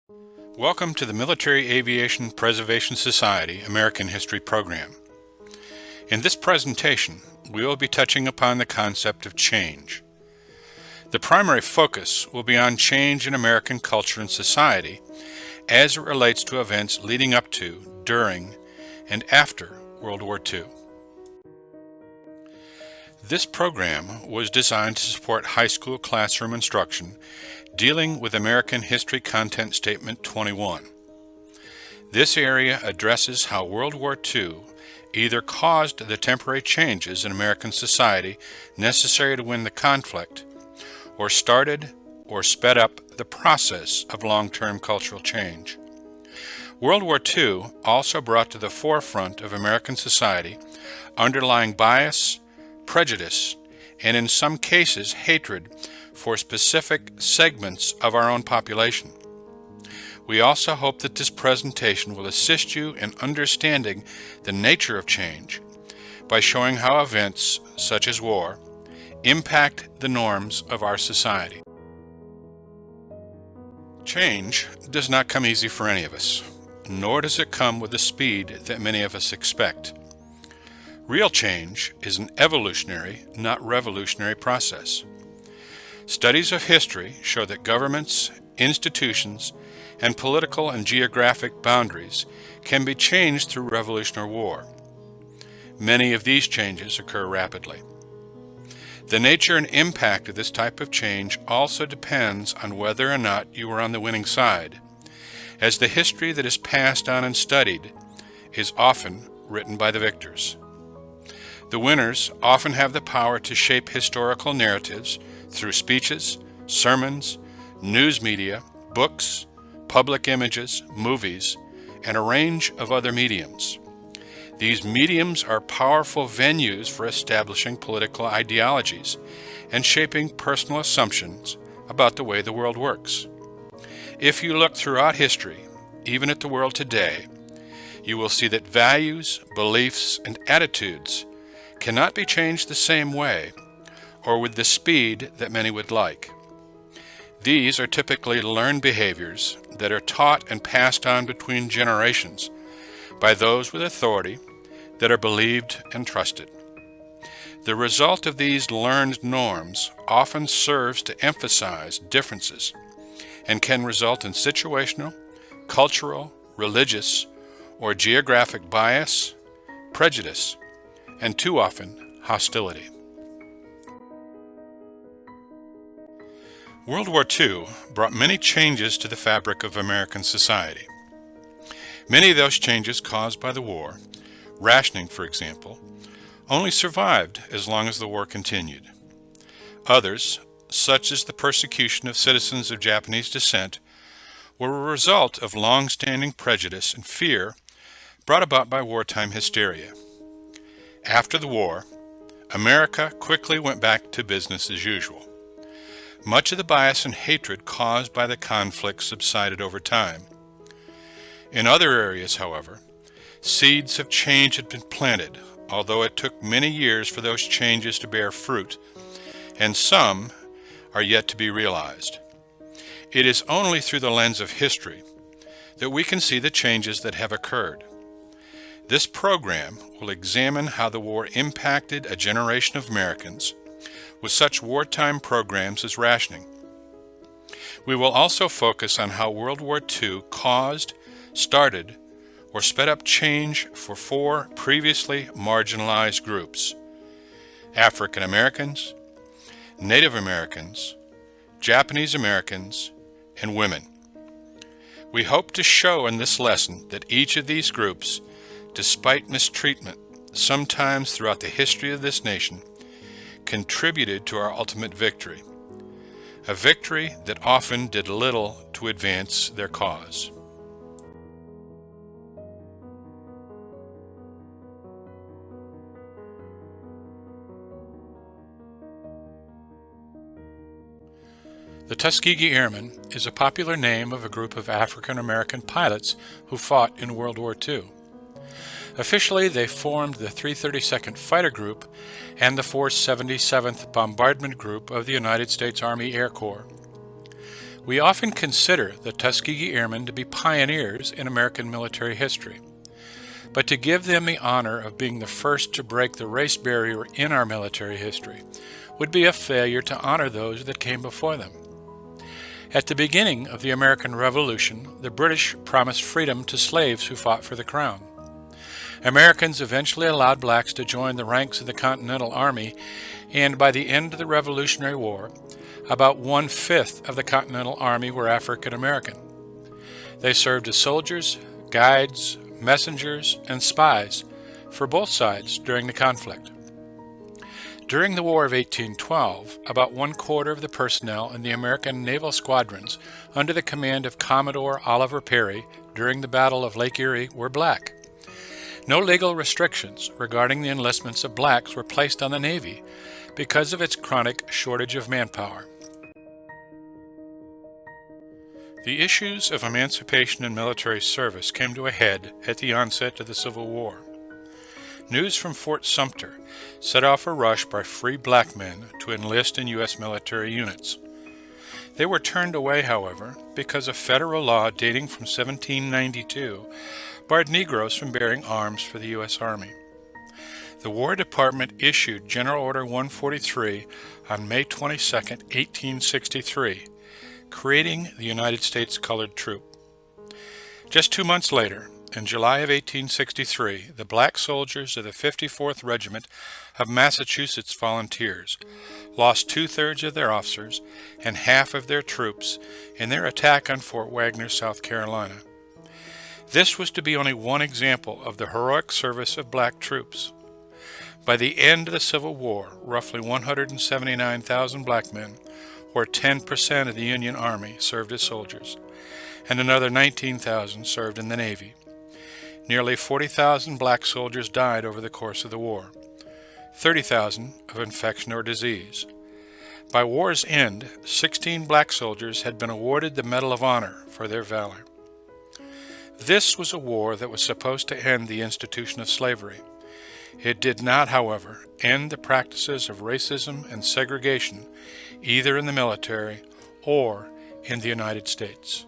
Welcome to the Military Aviation Preservation Society American History Program. In this presentation, we will be touching upon the concept of change. The primary focus will be on change in American culture and society as it relates to events leading up to, during, and after World War II. This program was designed to support high school classroom instruction dealing with American History Content Statement 21. This area addresses how World War II either caused the temporary changes in American society necessary to win the conflict, or started or sped up the process of long-term cultural change. World War II also brought to the forefront of American society underlying bias, prejudice, and in some cases hatred for specific segments of our own population. We also hope that this presentation will assist you in understanding the nature of change by showing how events, such as war, impact the norms of our society. Change does not come easy for any of us, nor does it come with the speed that many of us expect. Real change is an evolutionary, not revolutionary process. Studies of history show that governments, institutions, and political and geographic boundaries can be changed through revolution or war. Many of these changes occur rapidly. The nature and impact of this type of change also depends on whether or not you are on the winning side, as the history that is passed on and studied is often written by the victors. The winners often have the power to shape historical narratives through speeches, sermons, news media, books, public images, movies, and a range of other mediums. These mediums are powerful venues for establishing political ideologies and shaping personal assumptions about the way the world works. If you look throughout history, even at the world today, you will see that values, beliefs, and attitudes cannot be changed the same way or with the speed that many would like. These are typically learned behaviors that are taught and passed on between generations by those with authority that are believed and trusted. The result of these learned norms often serves to emphasize differences and can result in situational, cultural, religious, or geographic bias, prejudice, and too often hostility. World War II brought many changes to the fabric of American society. Many of those changes caused by the war, rationing for example, only survived as long as the war continued. Others, such as the persecution of citizens of Japanese descent, were a result of long-standing prejudice and fear brought about by wartime hysteria. After the war, America quickly went back to business as usual. Much of the bias and hatred caused by the conflict subsided over time. In other areas, however, seeds of change had been planted, although it took many years for those changes to bear fruit, and some are yet to be realized. It is only through the lens of history that we can see the changes that have occurred. This program will examine how the war impacted a generation of Americans with such wartime programs as rationing. We will also focus on how World War II caused, started, or sped up change for four previously marginalized groups: African Americans, Native Americans, Japanese Americans, and women. We hope to show in this lesson that each of these groups, despite mistreatment, sometimes throughout the history of this nation, contributed to our ultimate victory, a victory that often did little to advance their cause. The Tuskegee Airmen is a popular name of a group of African American pilots who fought in World War II. Officially, they formed the 332nd Fighter Group and the 477th Bombardment Group of the United States Army Air Corps. We often consider the Tuskegee Airmen to be pioneers in American military history, but to give them the honor of being the first to break the race barrier in our military history would be a failure to honor those that came before them. At the beginning of the American Revolution, the British promised freedom to slaves who fought for the crown. Americans eventually allowed blacks to join the ranks of the Continental Army, and by the end of the Revolutionary War, about 1/5 of the Continental Army were African American. They served as soldiers, guides, messengers, and spies for both sides during the conflict. During the War of 1812, about 1/4 of the personnel in the American naval squadrons under the command of Commodore Oliver Perry during the Battle of Lake Erie were black. No legal restrictions regarding the enlistments of blacks were placed on the Navy because of its chronic shortage of manpower. The issues of emancipation and military service came to a head at the onset of the Civil War. News from Fort Sumter set off a rush by free black men to enlist in U.S. military units. They were turned away, however, because a federal law dating from 1792 barred Negroes from bearing arms for the U.S. Army. The War Department issued General Order 143 on May 22, 1863, creating the United States Colored Troop. Just 2 months later, in July of 1863, the black soldiers of the 54th Regiment of Massachusetts Volunteers lost 2/3 of their officers and half of their troops in their attack on Fort Wagner, South Carolina. This was to be only one example of the heroic service of black troops. By the end of the Civil War, roughly 179,000 black men, or 10% of the Union Army, served as soldiers, and another 19,000 served in the Navy. Nearly 40,000 black soldiers died over the course of the war, 30,000 of infection or disease. By war's end, 16 black soldiers had been awarded the Medal of Honor for their valor. This was a war that was supposed to end the institution of slavery. It did not, however, end the practices of racism and segregation, either in the military or in the United States.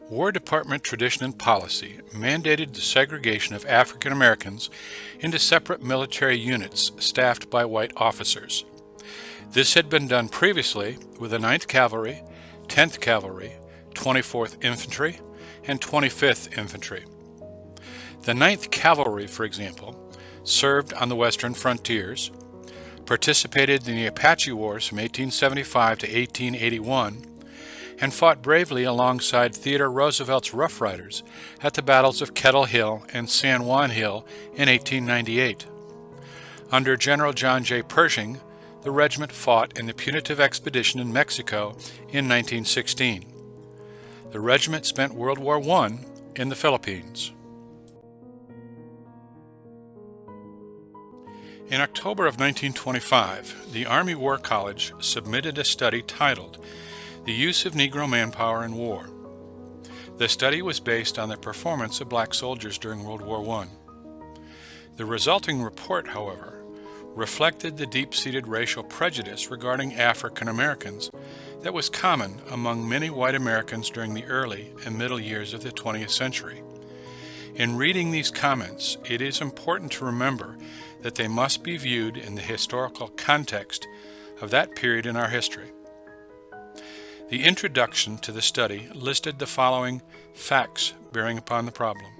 War Department tradition and policy mandated the segregation of African Americans into separate military units staffed by white officers. This had been done previously with the 9th Cavalry, 10th Cavalry, 24th Infantry, and 25th Infantry. The 9th Cavalry, for example, served on the western frontiers, participated in the Apache Wars from 1875 to 1881, and fought bravely alongside Theodore Roosevelt's Rough Riders at the battles of Kettle Hill and San Juan Hill in 1898. Under General John J. Pershing, the regiment fought in the punitive expedition in Mexico in 1916. The regiment spent World War I in the Philippines. In October of 1925, the Army War College submitted a study titled The Use of Negro Manpower in War. The study was based on the performance of black soldiers during World War I. The resulting report, however, reflected the deep-seated racial prejudice regarding African Americans that was common among many white Americans during the early and middle years of the 20th century. In reading these comments, it is important to remember that they must be viewed in the historical context of that period in our history. The introduction to the study listed the following facts bearing upon the problem.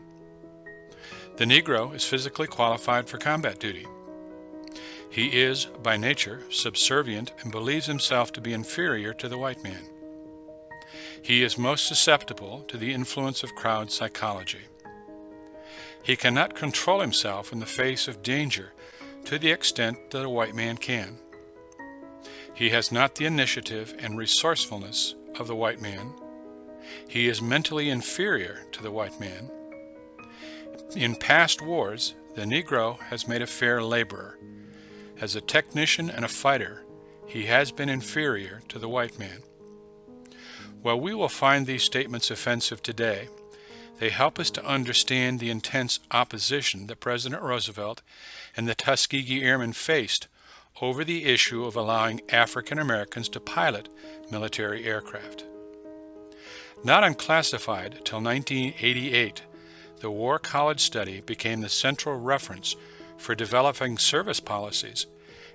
The Negro is physically qualified for combat duty. He is, by nature, subservient and believes himself to be inferior to the white man. He is most susceptible to the influence of crowd psychology. He cannot control himself in the face of danger to the extent that a white man can. He has not the initiative and resourcefulness of the white man. He is mentally inferior to the white man. In past wars, the Negro has made a fair laborer. As a technician and a fighter, he has been inferior to the white man. While we will find these statements offensive today, they help us to understand the intense opposition that President Roosevelt and the Tuskegee Airmen faced over the issue of allowing African Americans to pilot military aircraft. Not unclassified till 1988, the War College Study became the central reference for developing service policies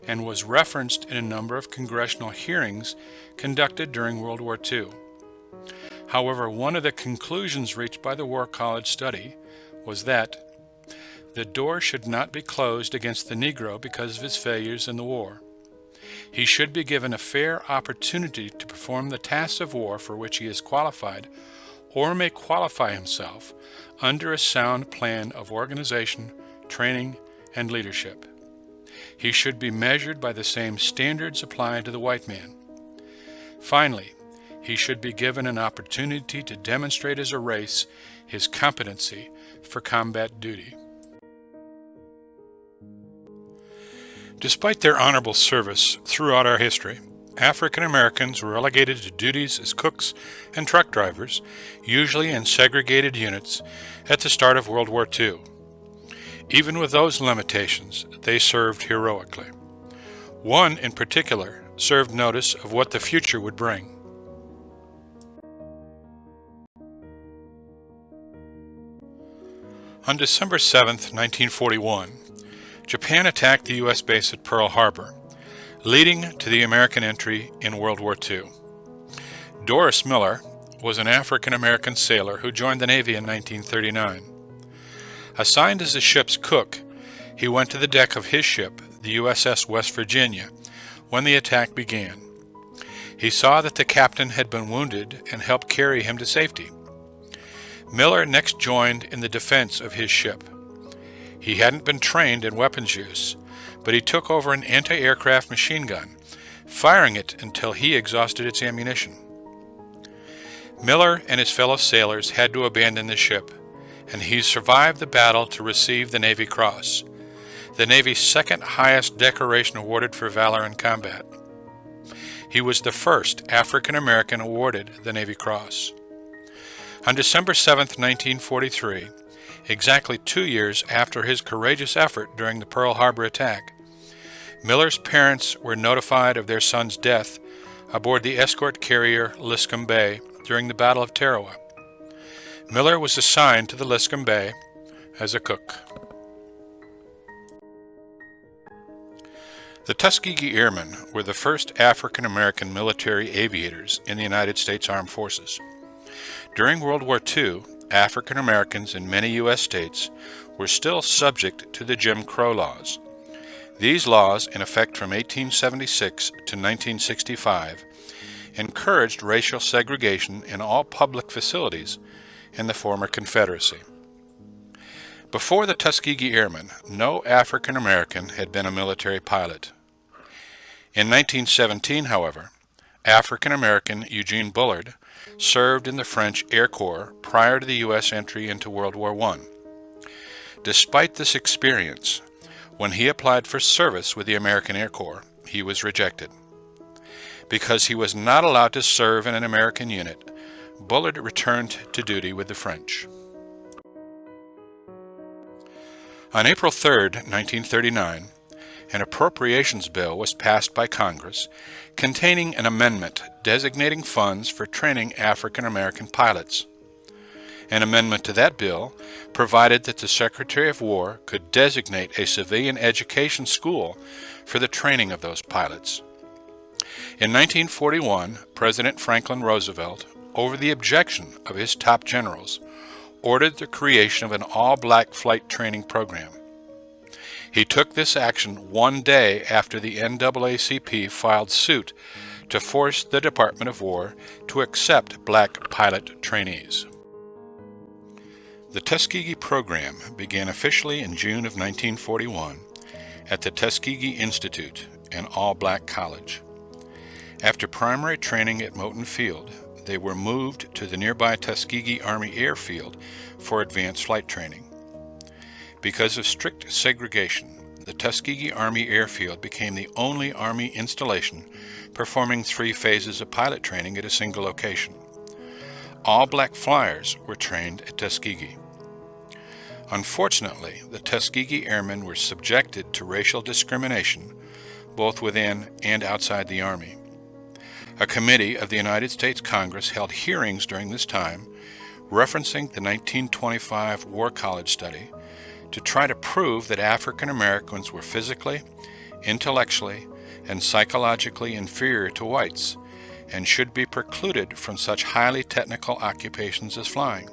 and was referenced in a number of congressional hearings conducted during World War II. However, one of the conclusions reached by the War College Study was that the door should not be closed against the Negro because of his failures in the war. He should be given a fair opportunity to perform the tasks of war for which he is qualified or may qualify himself under a sound plan of organization, training, and leadership. He should be measured by the same standards applied to the white man. Finally, he should be given an opportunity to demonstrate as a race his competency for combat duty. Despite their honorable service throughout our history, African Americans were relegated to duties as cooks and truck drivers, usually in segregated units, at the start of World War II. Even with those limitations, they served heroically. One in particular served notice of what the future would bring. On December 7, 1941, Japan attacked the U.S. base at Pearl Harbor, leading to the American entry in World War II. Doris Miller was an African-American sailor who joined the Navy in 1939. Assigned as the ship's cook, he went to the deck of his ship, the USS West Virginia, when the attack began. He saw that the captain had been wounded and helped carry him to safety. Miller next joined in the defense of his ship. He hadn't been trained in weapons use, but he took over an anti-aircraft machine gun, firing it until he exhausted its ammunition. Miller and his fellow sailors had to abandon the ship, and he survived the battle to receive the Navy Cross, the Navy's second highest decoration awarded for valor in combat. He was the first African American awarded the Navy Cross. On December 7, 1943, exactly 2 years after his courageous effort during the Pearl Harbor attack, Miller's parents were notified of their son's death aboard the escort carrier Liscum Bay during the Battle of Tarawa. Miller was assigned to the Liscum Bay as a cook. The Tuskegee Airmen were the first African American military aviators in the United States Armed Forces. During World War II, African Americans in many U.S. states were still subject to the Jim Crow laws. These laws, in effect from 1876 to 1965, encouraged racial segregation in all public facilities in the former Confederacy. Before the Tuskegee Airmen, no African American had been a military pilot. In 1917, however, African American Eugene Bullard served in the French Air Corps prior to the U.S. entry into World War I. Despite this experience, when he applied for service with the American Air Corps, he was rejected. Because he was not allowed to serve in an American unit, Bullard returned to duty with the French. On April 3, 1939, an appropriations bill was passed by Congress containing an amendment designating funds for training African American pilots. An amendment to that bill provided that the Secretary of War could designate a civilian education school for the training of those pilots. In 1941, President Franklin Roosevelt, over the objection of his top generals, ordered the creation of an all-black flight training program. He took this action 1 day after the NAACP filed suit to force the Department of War to accept black pilot trainees. The Tuskegee program began officially in June of 1941 at the Tuskegee Institute, an all-black college. After primary training at Moton Field, they were moved to the nearby Tuskegee Army Airfield for advanced flight training. Because of strict segregation, the Tuskegee Army Airfield became the only Army installation performing 3 phases of pilot training at a single location. All black flyers were trained at Tuskegee. Unfortunately, the Tuskegee Airmen were subjected to racial discrimination both within and outside the Army. A committee of the United States Congress held hearings during this time, referencing the 1925 War College study, to try to prove that African Americans were physically, intellectually, and psychologically inferior to whites, and should be precluded from such highly technical occupations as flying.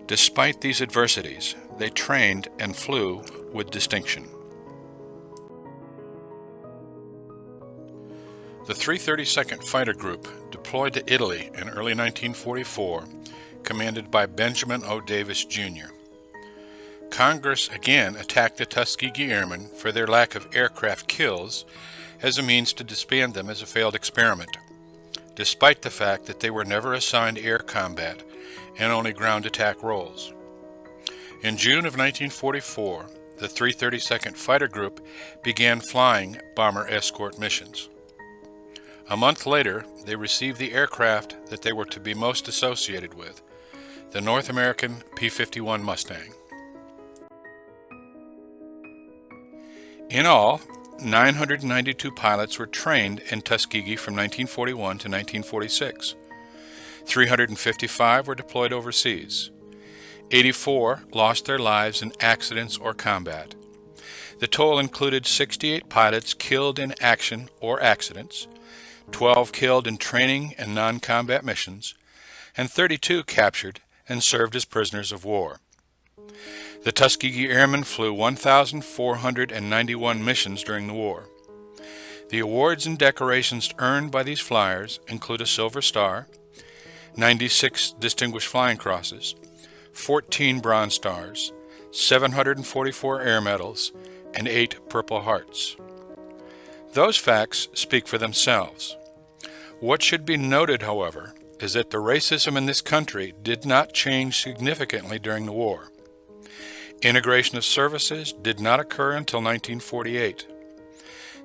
Despite these adversities, they trained and flew with distinction. The 332nd Fighter Group deployed to Italy in early 1944, commanded by Benjamin O. Davis, Jr. Congress again attacked the Tuskegee Airmen for their lack of aircraft kills as a means to disband them as a failed experiment, despite the fact that they were never assigned air combat and only ground attack roles. In June of 1944, the 332nd Fighter Group began flying bomber escort missions. A month later, they received the aircraft that they were to be most associated with, the North American P-51 Mustang. In all, 992 pilots were trained in Tuskegee from 1941 to 1946. 355 were deployed overseas. 84 lost their lives in accidents or combat. The total included 68 pilots killed in action or accidents, 12 killed in training and non-combat missions, and 32 captured and served as prisoners of war. The Tuskegee Airmen flew 1,491 missions during the war. The awards and decorations earned by these flyers include a Silver Star, 96 Distinguished Flying Crosses, 14 Bronze Stars, 744 Air Medals, and 8 Purple Hearts. Those facts speak for themselves. What should be noted, however, is that the racism in this country did not change significantly during the war. Integration of services did not occur until 1948.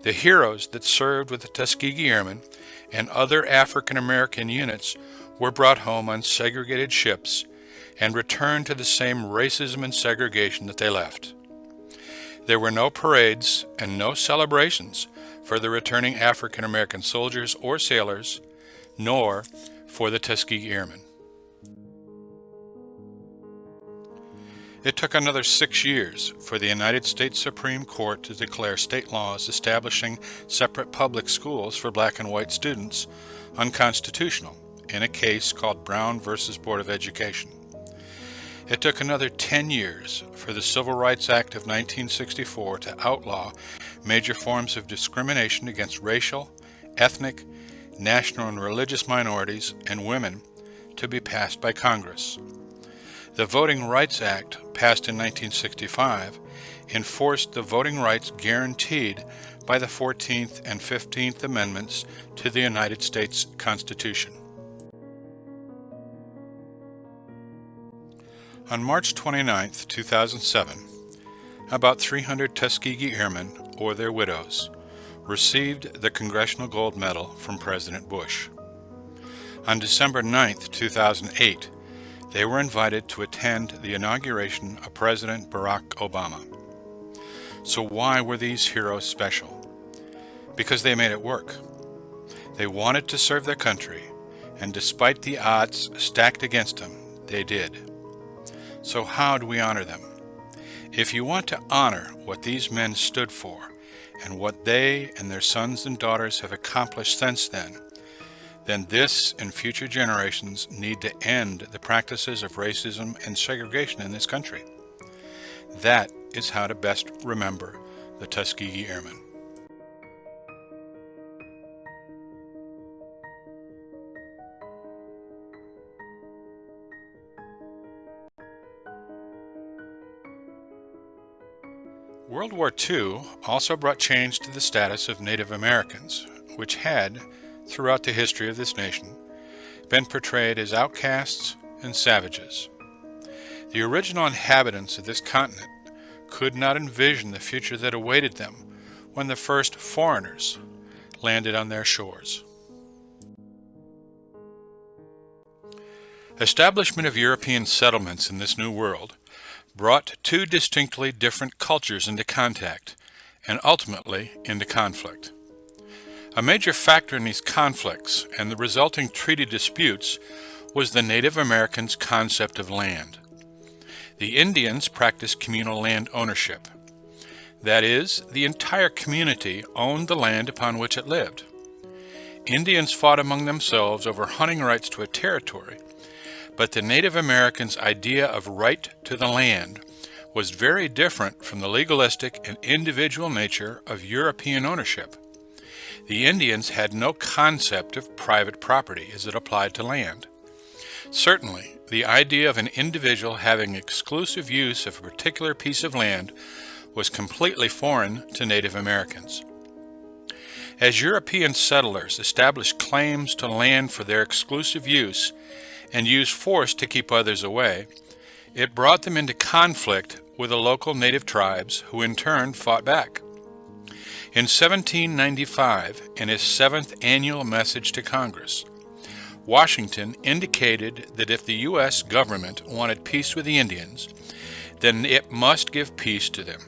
The heroes that served with the Tuskegee Airmen and other African American units were brought home on segregated ships and returned to the same racism and segregation that they left. There were no parades and no celebrations for the returning African American soldiers or sailors, nor for the Tuskegee Airmen. It took another 6 years for the United States Supreme Court to declare state laws establishing separate public schools for black and white students unconstitutional in a case called Brown v. Board of Education. It took another 10 years for the Civil Rights Act of 1964 to outlaw major forms of discrimination against racial, ethnic, national and religious minorities and women to be passed by Congress. The Voting Rights Act, passed in 1965, enforced the voting rights guaranteed by the 14th and 15th Amendments to the United States Constitution. On March 29, 2007, about 300 Tuskegee Airmen, or their widows, received the Congressional Gold Medal from President Bush. On December 9, 2008, they were invited to attend the inauguration of President Barack Obama. So why were these heroes special? Because they made it work. They wanted to serve their country, and despite the odds stacked against them, they did. So how do we honor them? If you want to honor what these men stood for and what they and their sons and daughters have accomplished since then this and future generations need to end the practices of racism and segregation in this country. That is how to best remember the Tuskegee Airmen. World War II also brought change to the status of Native Americans, which had, throughout the history of this nation, been portrayed as outcasts and savages. The original inhabitants of this continent could not envision the future that awaited them when the first foreigners landed on their shores. Establishment of European settlements in this new world brought two distinctly different cultures into contact and ultimately into conflict. A major factor in these conflicts and the resulting treaty disputes was the Native Americans' concept of land. The Indians practiced communal land ownership. That is, the entire community owned the land upon which it lived. Indians fought among themselves over hunting rights to a territory, but the Native Americans' idea of right to the land was very different from the legalistic and individual nature of European ownership. The Indians had no concept of private property as it applied to land. Certainly, the idea of an individual having exclusive use of a particular piece of land was completely foreign to Native Americans. As European settlers established claims to land for their exclusive use and used force to keep others away, it brought them into conflict with the local native tribes, who in turn fought back. In 1795, in his 7th annual message to Congress, Washington indicated that if the U.S. government wanted peace with the Indians, then it must give peace to them.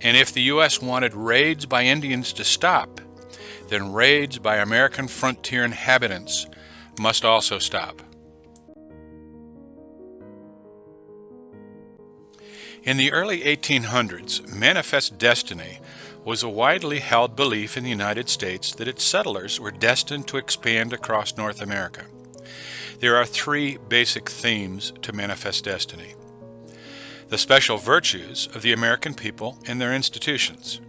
And if the U.S. wanted raids by Indians to stop, then raids by American frontier inhabitants must also stop. In the early 1800s, manifest destiny was a widely held belief in the United States that its settlers were destined to expand across North America. There are 3 basic themes to manifest destiny: the special virtues of the American people and their institutions,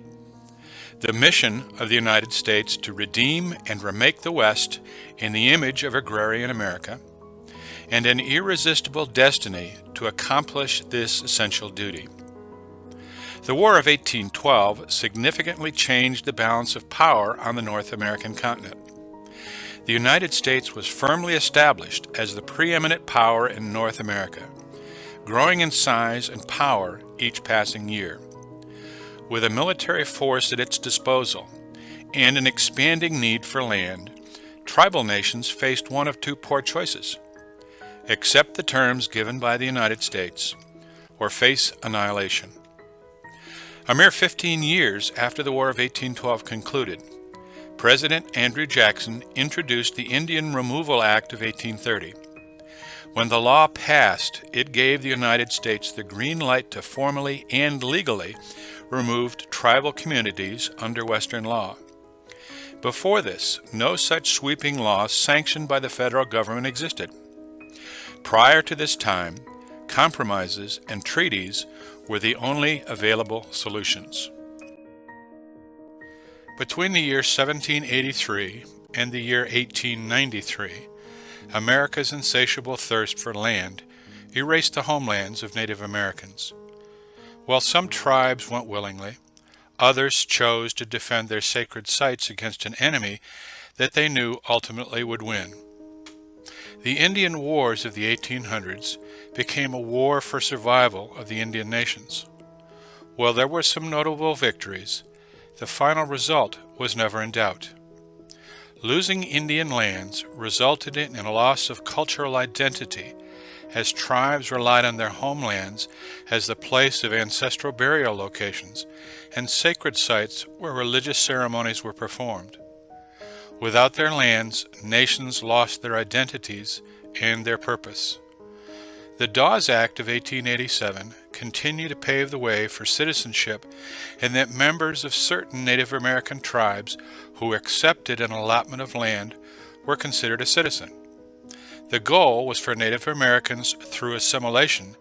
the mission of the United States to redeem and remake the West in the image of agrarian America, and an irresistible destiny to accomplish this essential duty. The War of 1812 significantly changed the balance of power on the North American continent. The United States was firmly established as the preeminent power in North America, growing in size and power each passing year. With a military force at its disposal and an expanding need for land, tribal nations faced one of 2 poor choices: accept the terms given by the United States or face annihilation. A mere 15 years after the War of 1812 concluded, President Andrew Jackson introduced the Indian Removal Act of 1830. When the law passed, it gave the United States the green light to formally and legally remove tribal communities under Western law. Before this, no such sweeping law sanctioned by the federal government existed. Prior to this time, compromises and treaties were the only available solutions. Between the year 1783 and the year 1893, America's insatiable thirst for land erased the homelands of Native Americans. While some tribes went willingly, others chose to defend their sacred sites against an enemy that they knew ultimately would win. The Indian Wars of the 1800s became a war for survival of the Indian nations. While there were some notable victories, the final result was never in doubt. Losing Indian lands resulted in a loss of cultural identity, as tribes relied on their homelands as the place of ancestral burial locations and sacred sites where religious ceremonies were performed. Without their lands, nations lost their identities and their purpose. The Dawes Act of 1887 continued to pave the way for citizenship in that members of certain Native American tribes who accepted an allotment of land were considered a citizen. The goal was for Native Americans, through assimilation,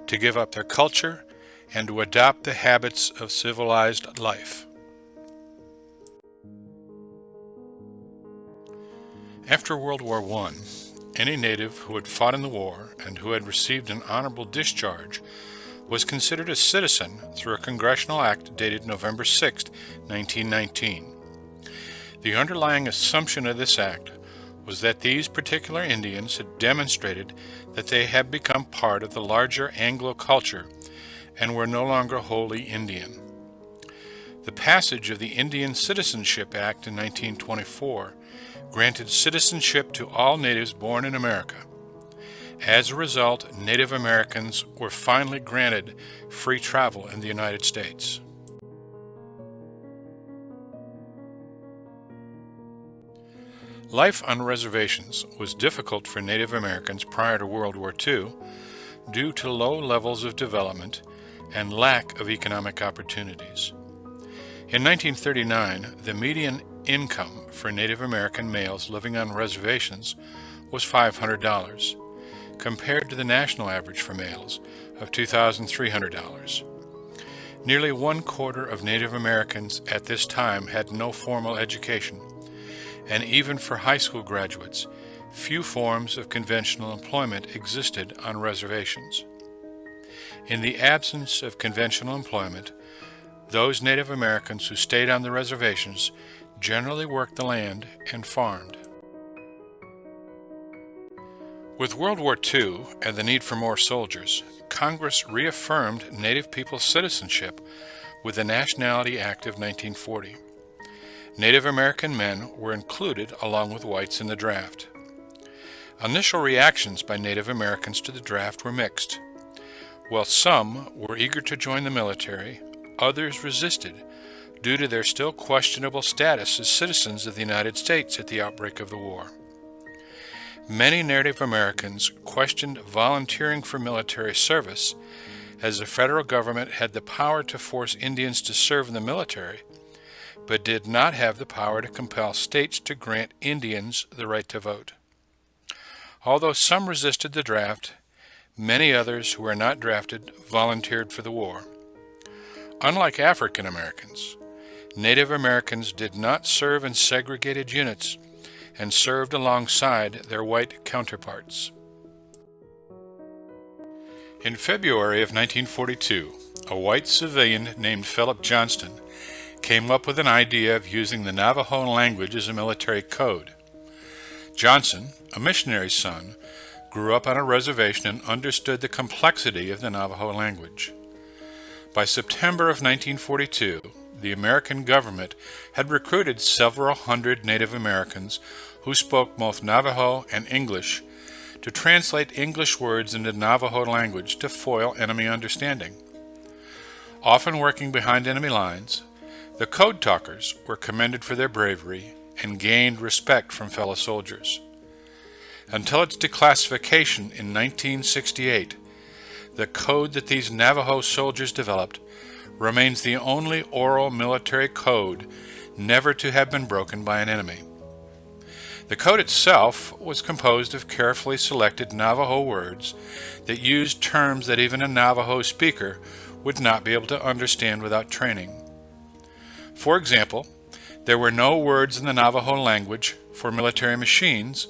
to give up their culture and to adopt the habits of civilized life. After World War I, any native who had fought in the war and who had received an honorable discharge was considered a citizen through a congressional act dated November 6, 1919. The underlying assumption of this act was that these particular Indians had demonstrated that they had become part of the larger Anglo culture and were no longer wholly Indian. The passage of the Indian Citizenship Act in 1924 granted citizenship to all natives born in America. As a result, Native Americans were finally granted free travel in the United States. Life on reservations was difficult for Native Americans prior to World War II due to low levels of development and lack of economic opportunities. In 1939, the median income for Native American males living on reservations was $500, compared to the national average for males of $2,300. Nearly 1/4 of Native Americans at this time had no formal education, and even for high school graduates, few forms of conventional employment existed on reservations. In the absence of conventional employment, those Native Americans who stayed on the reservations generally worked the land and farmed. With World War II and the need for more soldiers, Congress reaffirmed Native people's citizenship with the Nationality Act of 1940. Native American men were included along with whites in the draft. Initial reactions by Native Americans to the draft were mixed. While some were eager to join the military, others resisted due to their still questionable status as citizens of the United States at the outbreak of the war. Many Native Americans questioned volunteering for military service, as the federal government had the power to force Indians to serve in the military, but did not have the power to compel states to grant Indians the right to vote. Although some resisted the draft, many others who were not drafted volunteered for the war. Unlike African Americans, Native Americans did not serve in segregated units and served alongside their white counterparts. In February of 1942, a white civilian named Philip Johnston came up with an idea of using the Navajo language as a military code. Johnson, a missionary's son, grew up on a reservation and understood the complexity of the Navajo language. By September of 1942, the American government had recruited several hundred Native Americans who spoke both Navajo and English to translate English words into Navajo language to foil enemy understanding. Often working behind enemy lines, the code talkers were commended for their bravery and gained respect from fellow soldiers. Until its declassification in 1968, the code that these Navajo soldiers developed remains the only oral military code never to have been broken by an enemy. The code itself was composed of carefully selected Navajo words that used terms that even a Navajo speaker would not be able to understand without training. For example, there were no words in the Navajo language for military machines,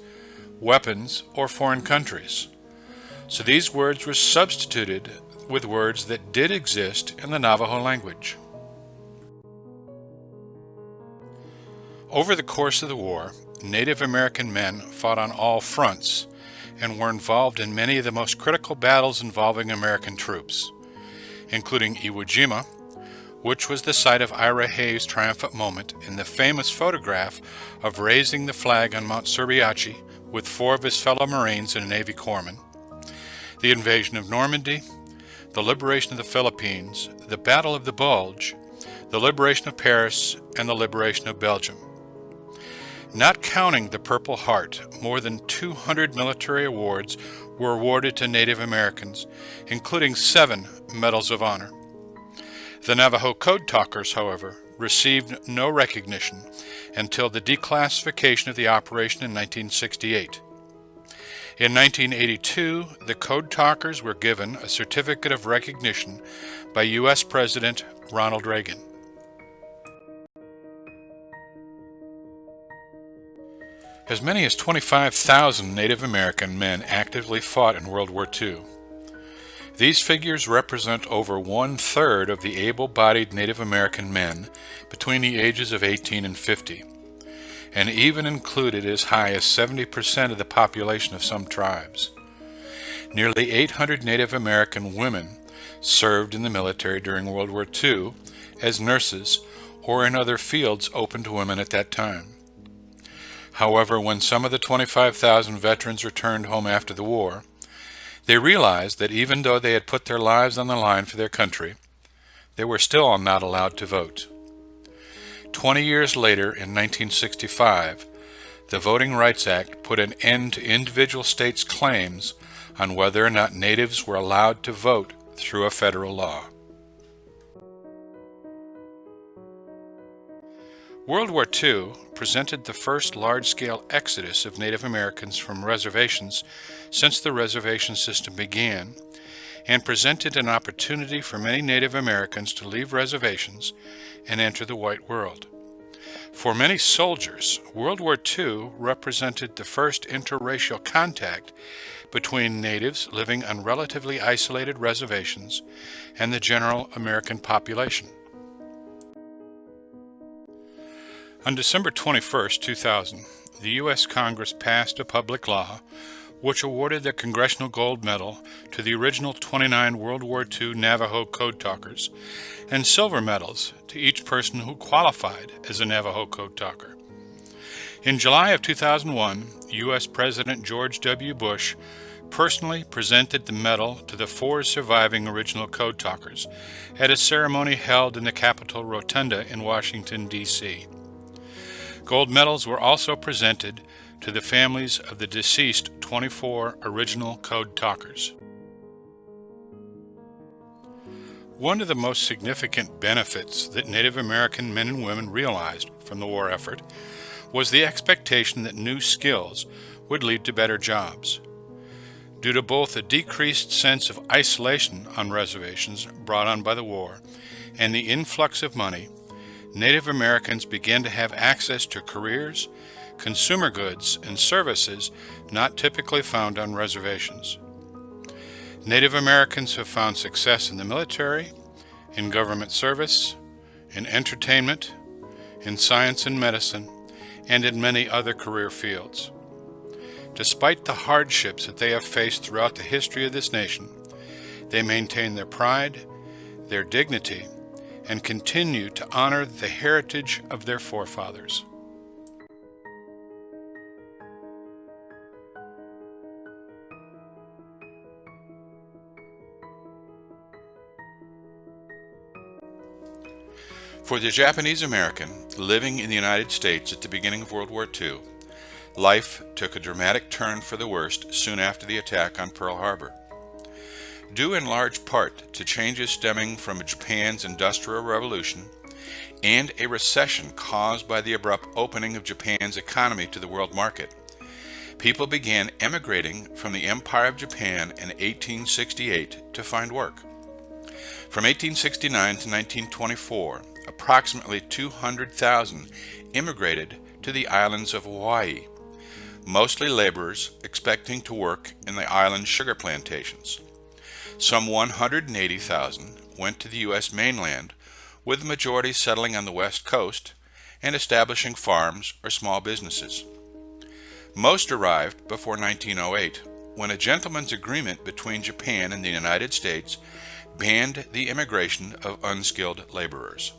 weapons, or foreign countries. So these words were substituted with words that did exist in the Navajo language. Over the course of the war, Native American men fought on all fronts and were involved in many of the most critical battles involving American troops, including Iwo Jima, which was the site of Ira Hayes' triumphant moment in the famous photograph of raising the flag on Mount Suryachi with 4 of his fellow Marines and a Navy corpsman, the invasion of Normandy, the liberation of the Philippines, the Battle of the Bulge, the liberation of Paris, and the liberation of Belgium. Not counting the Purple Heart, more than 200 military awards were awarded to Native Americans, including 7 Medals of Honor. The Navajo Code Talkers, however, received no recognition until the declassification of the operation in 1968. In 1982, the Code Talkers were given a certificate of recognition by U.S. President Ronald Reagan. As many as 25,000 Native American men actively fought in World War II. These figures represent over 1/3 of the able-bodied Native American men between the ages of 18 and 50, and even included as high as 70% of the population of some tribes. Nearly 800 Native American women served in the military during World War II as nurses or in other fields open to women at that time. However, when some of the 25,000 veterans returned home after the war, they realized that even though they had put their lives on the line for their country, they were still not allowed to vote. 20 years later, in 1965, The Voting Rights Act put an end to individual states' claims on whether or not natives were allowed to vote through a federal law. World War II presented the first large-scale exodus of Native Americans from reservations since the reservation system began, and presented an opportunity for many Native Americans to leave reservations and enter the white world. For many soldiers, World War II represented the first interracial contact between natives living on relatively isolated reservations and the general American population. On December 21, 2000, the U.S. Congress passed a public law which awarded the Congressional Gold Medal to the original 29 World War II Navajo Code Talkers and silver medals to each person who qualified as a Navajo Code Talker. In July of 2001, U.S. President George W. Bush personally presented the medal to the 4 surviving original Code Talkers at a ceremony held in the Capitol Rotunda in Washington, D.C. Gold medals were also presented to the families of the deceased 24 original Code Talkers. One of the most significant benefits that Native American men and women realized from the war effort was the expectation that new skills would lead to better jobs. Due to both a decreased sense of isolation on reservations brought on by the war and the influx of money, Native Americans began to have access to careers, consumer goods, and services not typically found on reservations. Native Americans have found success in the military, in government service, in entertainment, in science and medicine, and in many other career fields. Despite the hardships that they have faced throughout the history of this nation, they maintain their pride, their dignity, and continue to honor the heritage of their forefathers. For the Japanese American living in the United States at the beginning of World War II, life took a dramatic turn for the worst soon after the attack on Pearl Harbor. Due in large part to changes stemming from Japan's Industrial Revolution and a recession caused by the abrupt opening of Japan's economy to the world market, people began emigrating from the Empire of Japan in 1868 to find work. From 1869 to 1924, approximately 200,000 immigrated to the islands of Hawaii, mostly laborers expecting to work in the island's sugar plantations. Some 180,000 went to the U.S. mainland, with the majority settling on the West Coast and establishing farms or small businesses. Most arrived before 1908, when a gentleman's agreement between Japan and the United States banned the immigration of unskilled laborers.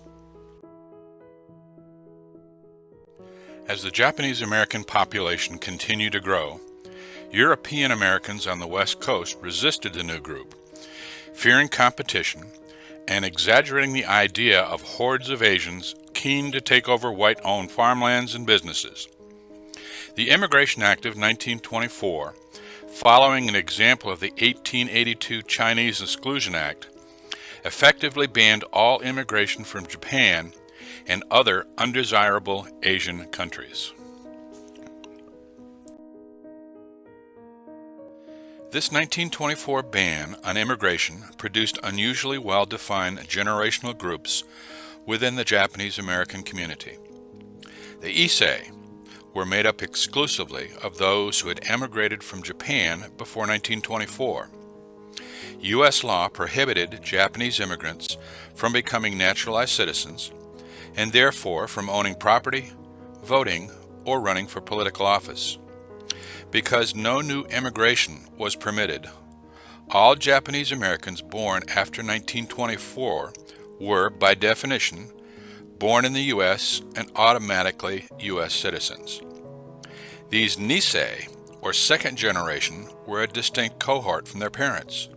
As the Japanese American population continued to grow, European Americans on the West Coast resisted the new group, fearing competition and exaggerating the idea of hordes of Asians keen to take over white-owned farmlands and businesses. The Immigration Act of 1924, following an example of the 1882 Chinese Exclusion Act, effectively banned all immigration from Japan and other undesirable Asian countries. This 1924 ban on immigration produced unusually well-defined generational groups within the Japanese American community. The Issei were made up exclusively of those who had emigrated from Japan before 1924. U.S. law prohibited Japanese immigrants from becoming naturalized citizens, and therefore from owning property, voting, or running for political office. Because no new immigration was permitted, all Japanese Americans born after 1924 were, by definition, born in the U.S. and automatically U.S. citizens. These Nisei, or second generation, were a distinct cohort from their parents.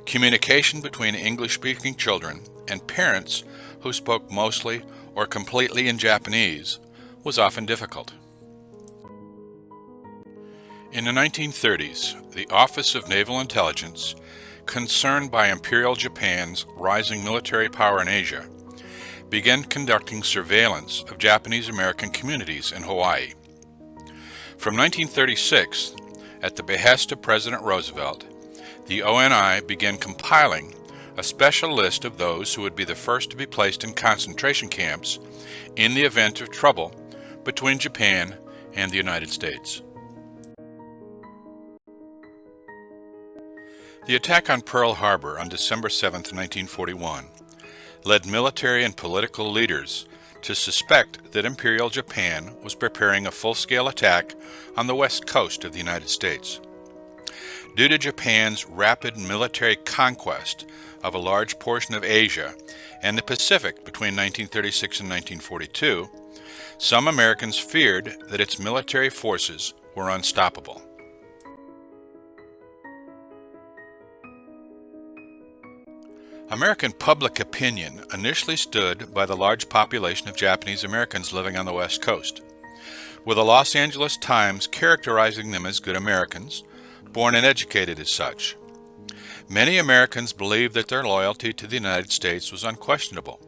Communication between English-speaking children and parents who spoke mostly or completely in Japanese was often difficult. In the 1930s, the Office of Naval Intelligence, concerned by Imperial Japan's rising military power in Asia, began conducting surveillance of Japanese American communities in Hawaii. From 1936, at the behest of President Roosevelt, the ONI began compiling a special list of those who would be the first to be placed in concentration camps in the event of trouble between Japan and the United States. The attack on Pearl Harbor on December 7, 1941, led military and political leaders to suspect that Imperial Japan was preparing a full-scale attack on the west coast of the United States. Due to Japan's rapid military conquest of a large portion of Asia and the Pacific between 1936 and 1942, some Americans feared that its military forces were unstoppable. American public opinion initially stood by the large population of Japanese Americans living on the West Coast, with the Los Angeles Times characterizing them as good Americans, born and educated as such. Many Americans believed that their loyalty to the United States was unquestionable.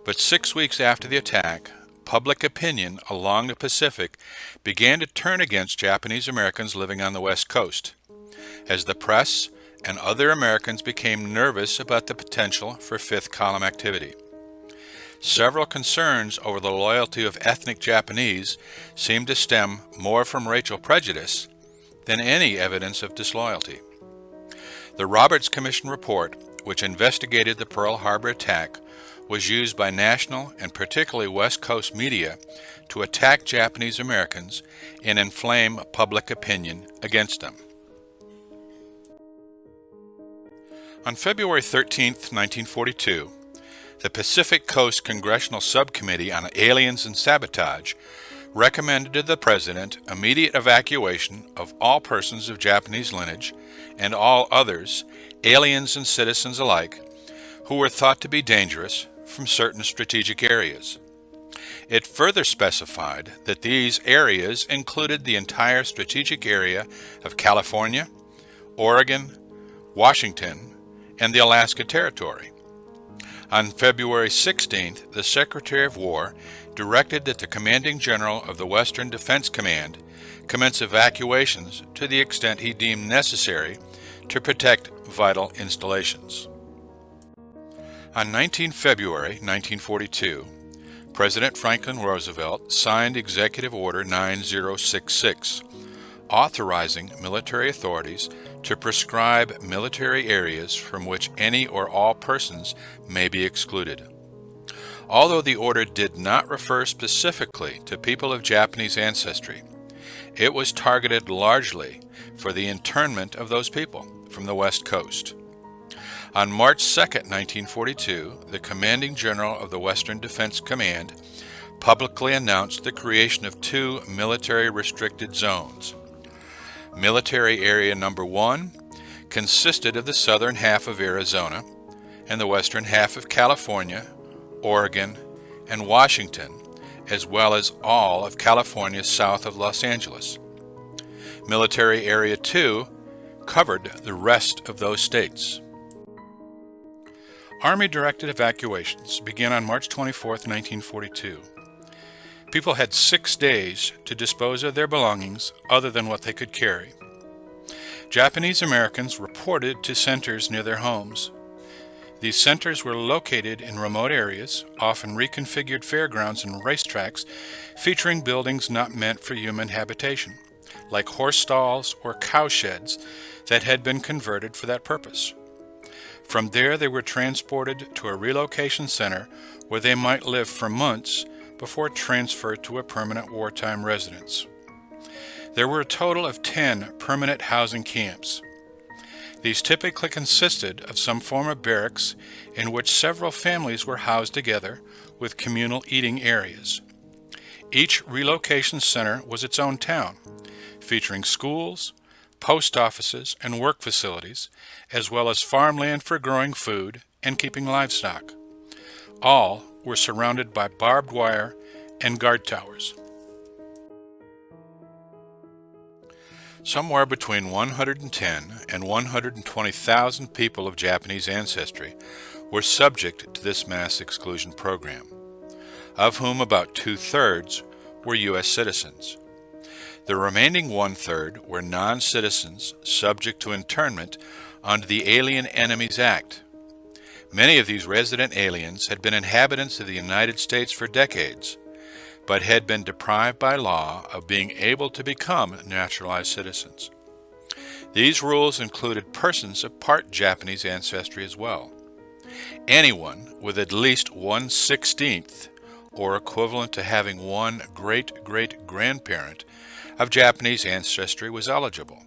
But 6 weeks after the attack, public opinion along the Pacific began to turn against Japanese Americans living on the West Coast, as the press and other Americans became nervous about the potential for fifth column activity. Several concerns over the loyalty of ethnic Japanese seemed to stem more from racial prejudice than any evidence of disloyalty. The Roberts Commission report, which investigated the Pearl Harbor attack, was used by national and particularly West Coast media to attack Japanese Americans and inflame public opinion against them. On February 13, 1942, the Pacific Coast Congressional Subcommittee on Aliens and Sabotage recommended to the President immediate evacuation of all persons of Japanese lineage and all others, aliens and citizens alike, who were thought to be dangerous from certain strategic areas. It further specified that these areas included the entire strategic area of California, Oregon, Washington, and the Alaska Territory. On February 16th, the Secretary of War directed that the Commanding General of the Western Defense Command commence evacuations to the extent he deemed necessary to protect vital installations. On 19 February 1942, President Franklin Roosevelt signed Executive Order 9066, authorizing military authorities to prescribe military areas from which any or all persons may be excluded. Although the order did not refer specifically to people of Japanese ancestry, it was targeted largely for the internment of those people from the West Coast. On March 2, 1942, the Commanding General of the Western Defense Command publicly announced the creation of two military restricted zones. Military Area Number 1 consisted of the southern half of Arizona and the western half of California, Oregon, and Washington, as well as all of California south of Los Angeles. Military Area 2 covered the rest of those states. Army-directed evacuations began on March 24, 1942. People had 6 days to dispose of their belongings other than what they could carry. Japanese Americans reported to centers near their homes. These centers were located in remote areas, often reconfigured fairgrounds and racetracks, featuring buildings not meant for human habitation, like horse stalls or cow sheds that had been converted for that purpose. From there, they were transported to a relocation center where they might live for months before transferred to a permanent wartime residence. There were a total of 10 permanent housing camps. These typically consisted of some form of barracks in which several families were housed together with communal eating areas. Each relocation center was its own town, featuring schools, post offices, and work facilities, as well as farmland for growing food and keeping livestock. All were surrounded by barbed wire and guard towers. Somewhere between 110 and 120,000 people of Japanese ancestry were subject to this mass exclusion program, of whom about two-thirds were U.S. citizens. The remaining one-third were non-citizens subject to internment under the Alien Enemies Act. Many of these resident aliens had been inhabitants of the United States for decades, but had been deprived by law of being able to become naturalized citizens. These rules included persons of part Japanese ancestry as well. Anyone with at least 1/16th, or equivalent to having one great-great-grandparent of Japanese ancestry, was eligible.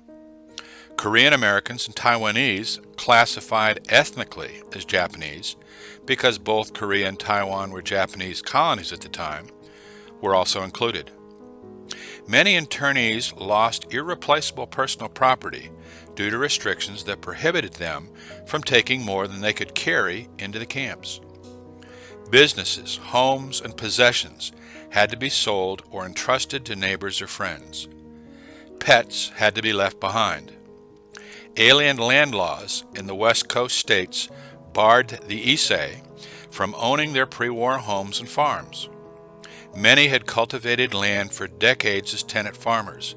Korean Americans and Taiwanese, classified ethnically as Japanese because both Korea and Taiwan were Japanese colonies at the time, were also included. Many internees lost irreplaceable personal property due to restrictions that prohibited them from taking more than they could carry into the camps. Businesses, homes, and possessions had to be sold or entrusted to neighbors or friends. Pets had to be left behind. Alien land laws in the West Coast states barred the Issei from owning their pre-war homes and farms. Many had cultivated land for decades as tenant farmers,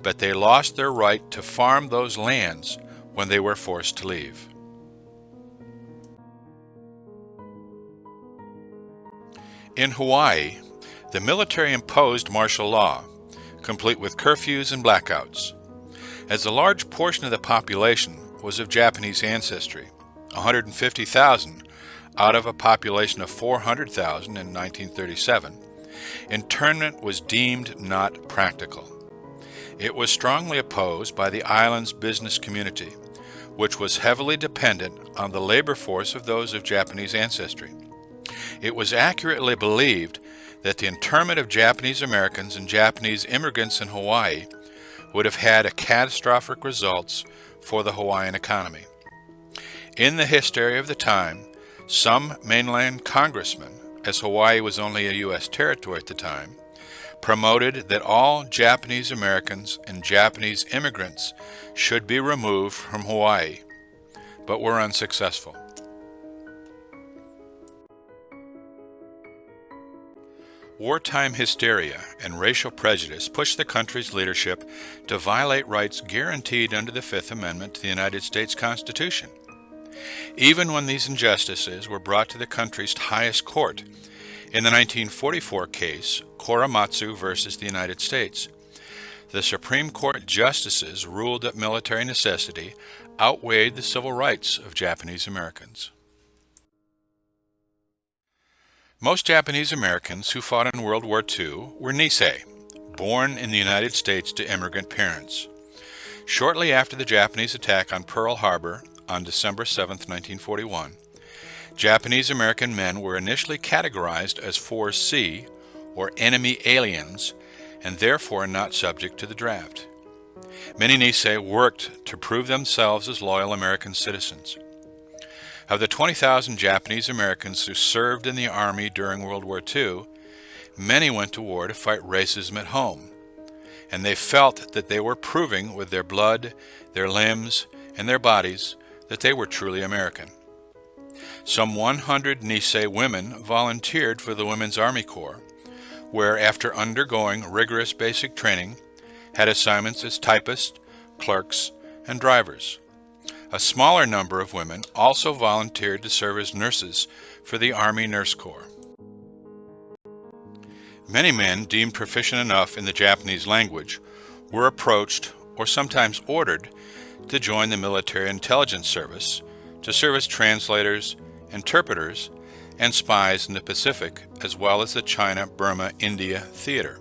but they lost their right to farm those lands when they were forced to leave. In Hawaii, the military imposed martial law, complete with curfews and blackouts. As a large portion of the population was of Japanese ancestry, 150,000 out of a population of 400,000 in 1937, internment was deemed not practical. It was strongly opposed by the island's business community, which was heavily dependent on the labor force of those of Japanese ancestry. It was accurately believed that the internment of Japanese Americans and Japanese immigrants in Hawaii would have had a catastrophic results for the Hawaiian economy. In the hysteria of the time, some mainland congressmen, as Hawaii was only a U.S. territory at the time, promoted that all Japanese Americans and Japanese immigrants should be removed from Hawaii, but were unsuccessful. Wartime hysteria and racial prejudice pushed the country's leadership to violate rights guaranteed under the Fifth Amendment to the United States Constitution. Even when these injustices were brought to the country's highest court, in the 1944 case, Korematsu versus the United States, the Supreme Court justices ruled that military necessity outweighed the civil rights of Japanese Americans. Most Japanese Americans who fought in World War II were Nisei, born in the United States to immigrant parents. Shortly after the Japanese attack on Pearl Harbor on December 7, 1941, Japanese American men were initially categorized as 4C, or enemy aliens, and therefore not subject to the draft. Many Nisei worked to prove themselves as loyal American citizens. Of the 20,000 Japanese Americans who served in the Army during World War II, many went to war to fight racism at home, and they felt that they were proving with their blood, their limbs, and their bodies that they were truly American. Some 100 Nisei women volunteered for the Women's Army Corps, where, after undergoing rigorous basic training, had assignments as typists, clerks, and drivers. A smaller number of women also volunteered to serve as nurses for the Army Nurse Corps. Many men deemed proficient enough in the Japanese language were approached or sometimes ordered to join the military intelligence service to serve as translators, interpreters, and spies in the Pacific, as well as the China-Burma-India theater.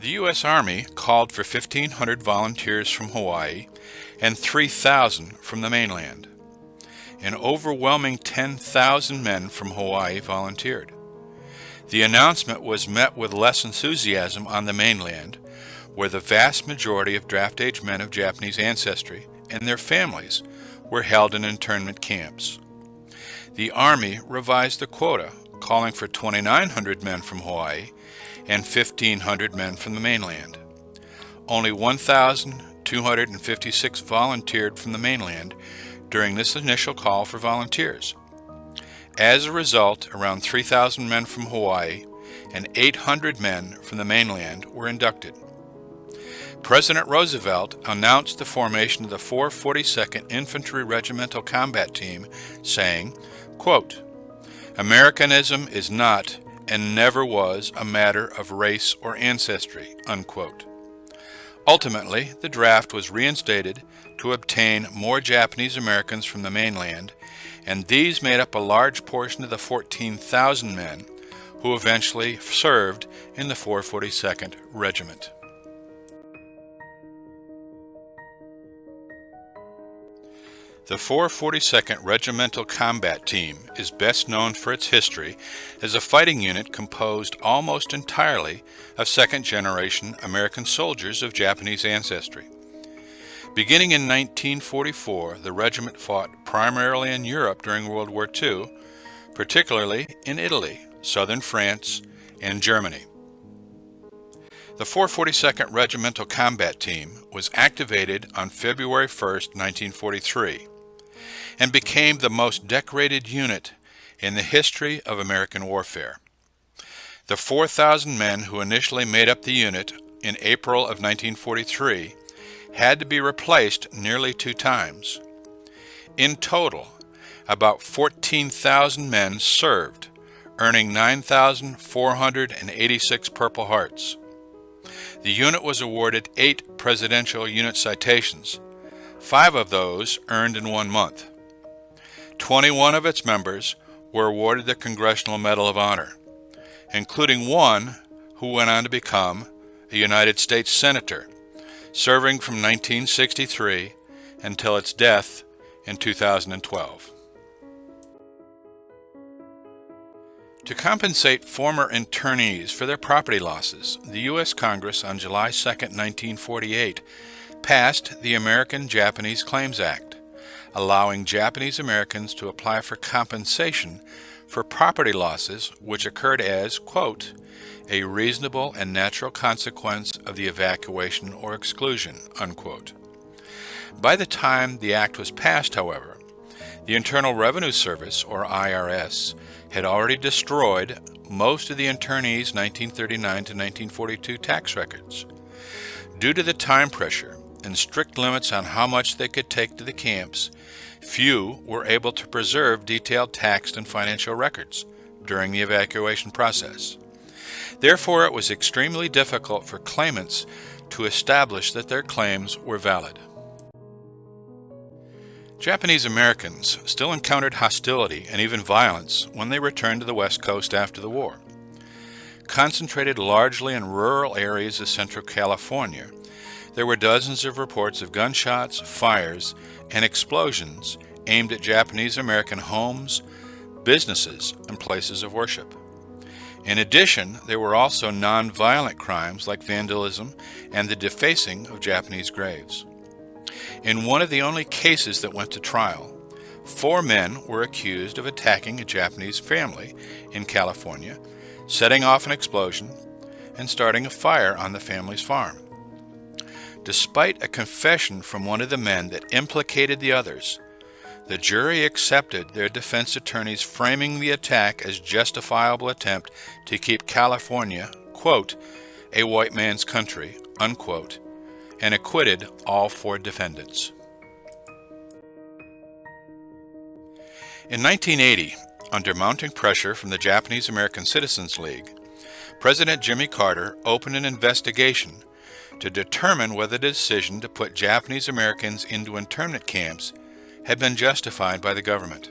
The U.S. Army called for 1,500 volunteers from Hawaii and 3,000 from the mainland. An overwhelming 10,000 men from Hawaii volunteered. The announcement was met with less enthusiasm on the mainland, where the vast majority of draft-age men of Japanese ancestry and their families were held in internment camps. The Army revised the quota, calling for 2,900 men from Hawaii and 1,500 men from the mainland. Only 1,256 volunteered from the mainland during this initial call for volunteers. As a result, around 3,000 men from Hawaii and 800 men from the mainland were inducted. President Roosevelt announced the formation of the 442nd Infantry Regimental Combat Team, saying, quote, "Americanism is not and never was a matter of race or ancestry," unquote. Ultimately, the draft was reinstated to obtain more Japanese Americans from the mainland, and these made up a large portion of the 14,000 men who eventually served in the 442nd Regiment. The 442nd Regimental Combat Team is best known for its history as a fighting unit composed almost entirely of second-generation American soldiers of Japanese ancestry. Beginning in 1944, the regiment fought primarily in Europe during World War II, particularly in Italy, southern France, and Germany. The 442nd Regimental Combat Team was activated on February 1, 1943, and became the most decorated unit in the history of American warfare. The 4,000 men who initially made up the unit in April of 1943 had to be replaced nearly 2 times. In total, about 14,000 men served, earning 9,486 Purple Hearts. The unit was awarded 8 Presidential Unit Citations, 5 of those earned in 1 month. 21 of its members were awarded the Congressional Medal of Honor, including one who went on to become a United States Senator, serving from 1963 until its death in 2012. To compensate former internees for their property losses, the U.S. Congress on July 2, 1948, passed the American-Japanese Claims Act, allowing Japanese Americans to apply for compensation for property losses which occurred as, quote, "a reasonable and natural consequence of the evacuation or exclusion," unquote. By the time the act was passed, however, the Internal Revenue Service, or IRS, had already destroyed most of the internees' 1939 to 1942 tax records. Due to the time pressure and strict limits on how much they could take to the camps, few were able to preserve detailed tax and financial records during the evacuation process. Therefore, it was extremely difficult for claimants to establish that their claims were valid. Japanese Americans still encountered hostility and even violence when they returned to the West Coast after the war. Concentrated largely in rural areas of Central California, there were dozens of reports of gunshots, fires, and explosions aimed at Japanese American homes, businesses, and places of worship. In addition, there were also non-violent crimes like vandalism and the defacing of Japanese graves. In one of the only cases that went to trial, 4 men were accused of attacking a Japanese family in California, setting off an explosion, and starting a fire on the family's farm. Despite a confession from one of the men that implicated the others, the jury accepted their defense attorneys framing the attack as justifiable attempt to keep California, quote, "a white man's country," unquote, and acquitted all 4 defendants. In 1980, under mounting pressure from the Japanese American Citizens League, President Jimmy Carter opened an investigation to determine whether the decision to put Japanese Americans into internment camps had been justified by the government.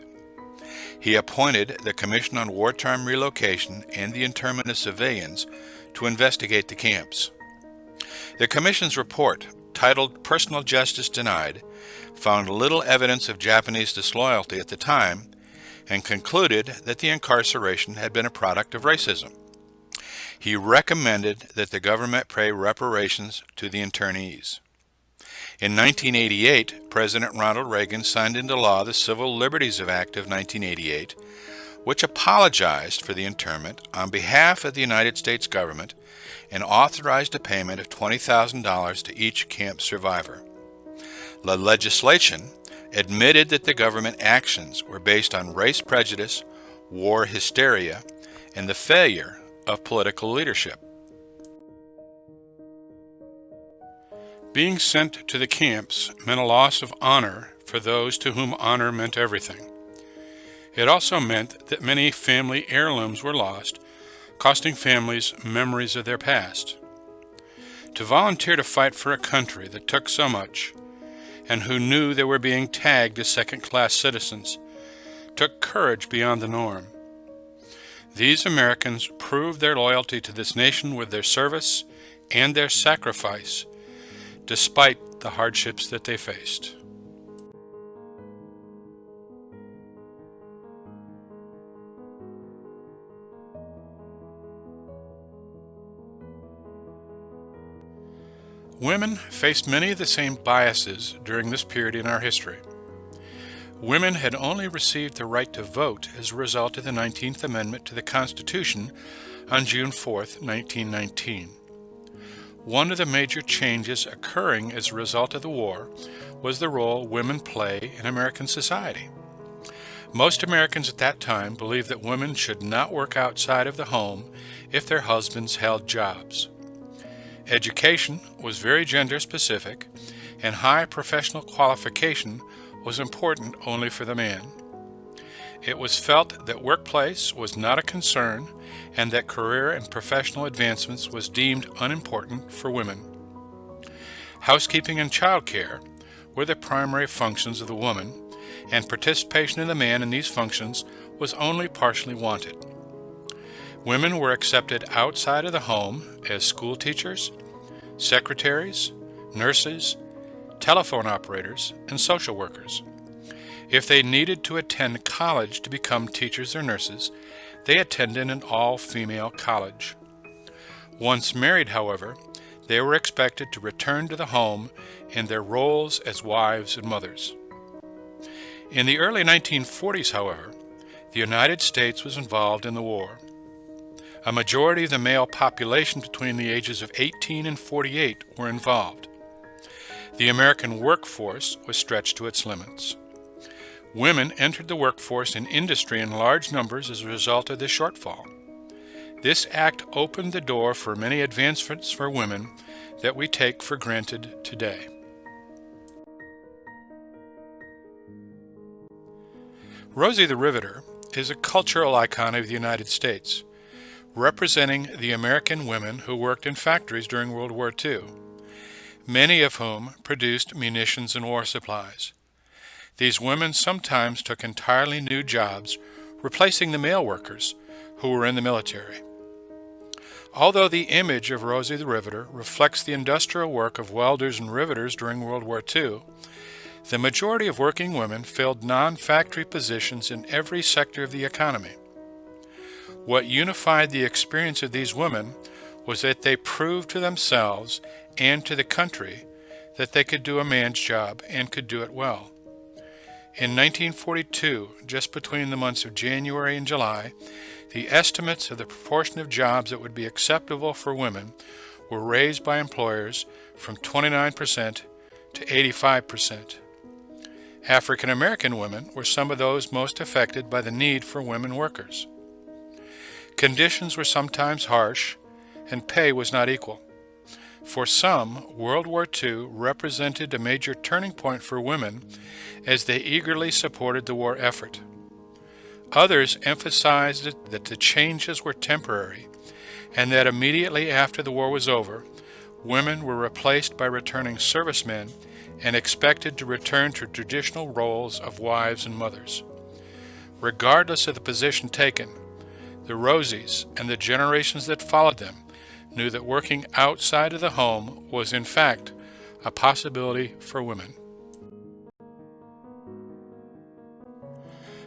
He appointed the Commission on Wartime Relocation and the Internment of Civilians to investigate the camps. The Commission's report, titled "Personal Justice Denied," found little evidence of Japanese disloyalty at the time and concluded that the incarceration had been a product of racism. He recommended that the government pay reparations to the internees. In 1988, President Ronald Reagan signed into law the Civil Liberties Act of 1988, which apologized for the internment on behalf of the United States government and authorized a payment of $20,000 to each camp survivor. The legislation admitted that the government actions were based on race prejudice, war hysteria, and the failure of political leadership. Being sent to the camps meant a loss of honor for those to whom honor meant everything. It also meant that many family heirlooms were lost, costing families memories of their past. To volunteer to fight for a country that took so much, and who knew they were being tagged as second-class citizens, took courage beyond the norm. These Americans proved their loyalty to this nation with their service and their sacrifice, despite the hardships that they faced. Women faced many of the same biases during this period in our history. Women had only received the right to vote as a result of the 19th Amendment to the Constitution on June 4, 1919. One of the major changes occurring as a result of the war was the role women play in American society. Most Americans at that time believed that women should not work outside of the home if their husbands held jobs. Education was very gender specific, and high professional qualification was important only for the man. It was felt that workplace was not a concern and that career and professional advancements was deemed unimportant for women. Housekeeping and childcare were the primary functions of the woman, and participation of the man in these functions was only partially wanted. Women were accepted outside of the home as school teachers, secretaries, nurses, telephone operators, and social workers. If they needed to attend college to become teachers or nurses, they attended an all-female college. Once married, however, they were expected to return to the home in their roles as wives and mothers. In the early 1940s, however, the United States was involved in the war. A majority of the male population between the ages of 18 and 48 were involved. The American workforce was stretched to its limits. Women entered the workforce in industry in large numbers as a result of this shortfall. This act opened the door for many advancements for women that we take for granted today. Rosie the Riveter is a cultural icon of the United States, representing the American women who worked in factories during World War II, many of whom produced munitions and war supplies. These women sometimes took entirely new jobs, replacing the male workers who were in the military. Although the image of Rosie the Riveter reflects the industrial work of welders and riveters during World War II, the majority of working women filled non-factory positions in every sector of the economy. What unified the experience of these women was that they proved to themselves and to the country that they could do a man's job and could do it well. In 1942, just between the months of January and July, the estimates of the proportion of jobs that would be acceptable for women were raised by employers from 29% to 85%. African American women were some of those most affected by the need for women workers. Conditions were sometimes harsh, and pay was not equal. For some, World War II represented a major turning point for women as they eagerly supported the war effort. Others emphasized that the changes were temporary, and that immediately after the war was over, women were replaced by returning servicemen and expected to return to traditional roles of wives and mothers. Regardless of the position taken, the Rosies and the generations that followed them knew that working outside of the home was in fact a possibility for women.